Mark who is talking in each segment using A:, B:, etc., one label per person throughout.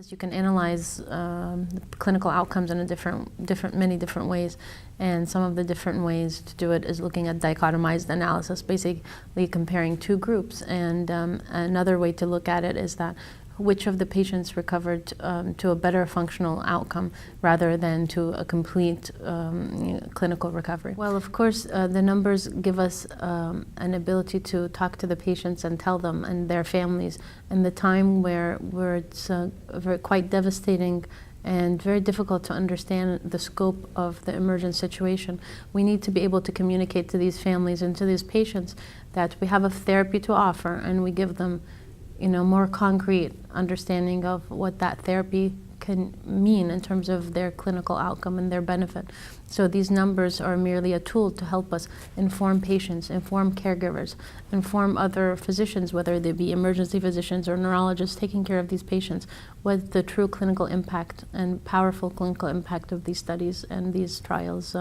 A: You can analyze clinical outcomes in many different ways, and some of the different ways to do it is looking at dichotomized analysis, basically comparing two groups. And another way to look at it is that which of the patients recovered to a better functional outcome rather than to a complete clinical recovery. Well, of course, the numbers give us an ability to talk to the patients and tell them and their families in the time where it's quite devastating and very difficult to understand the scope of the emergent situation. We need to be able to communicate to these families and to these patients that we have a therapy to offer, and we give them more concrete understanding of what that therapy can mean in terms of their clinical outcome and their benefit. So these numbers are merely a tool to help us inform patients, inform caregivers, inform other physicians, whether they be emergency physicians or neurologists taking care of these patients, what the true clinical impact and powerful clinical impact of these studies and these trials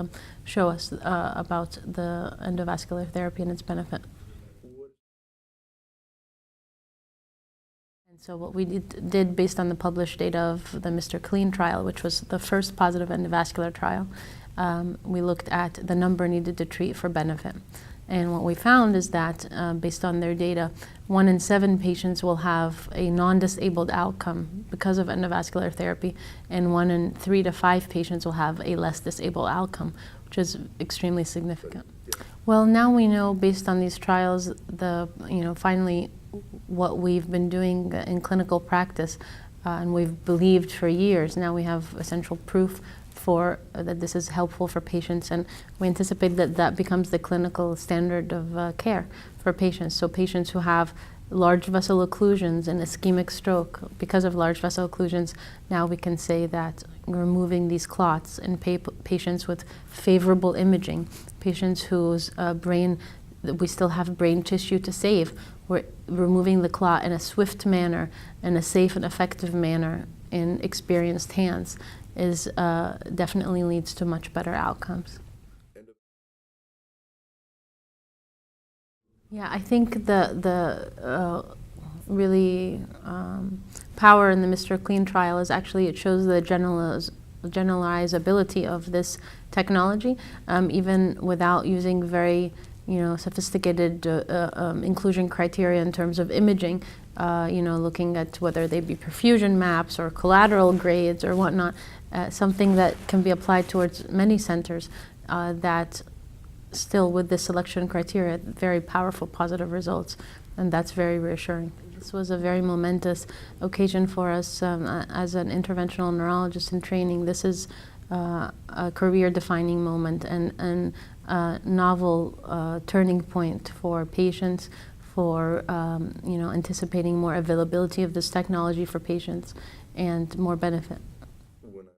A: show us about the endovascular therapy and its benefit. So what we did based on the published data of the Mr. Clean trial, which was the first positive endovascular trial, we looked at the number needed to treat for benefit. And what we found is that based on their data, 1 in 7 patients will have a non-disabled outcome because of endovascular therapy, and 1 in 3 to 5 patients will have a less disabled outcome, which is extremely significant. Well, now we know based on these trials, finally what we've been doing in clinical practice, and we've believed for years. Now we have essential proof that this is helpful for patients, and we anticipate that that becomes the clinical standard of care for patients. So patients who have large vessel occlusions and ischemic stroke because of large vessel occlusions, now we can say that removing these clots in patients with favorable imaging, patients whose we still have brain tissue to save, we're removing the clot in a swift manner, in a safe and effective manner, in experienced hands, definitely leads to much better outcomes. Yeah, I think the really power in the Mr. Clean trial is actually it shows the generalizability of this technology, even without using very sophisticated inclusion criteria in terms of imaging, looking at whether they be perfusion maps or collateral grades or whatnot, something that can be applied towards many centers that still with the selection criteria, very powerful positive results, and that's very reassuring. This was a very momentous occasion for us as an interventional neurologist in training. This is a career-defining moment and a novel turning point for patients, for anticipating more availability of this technology for patients and more benefit.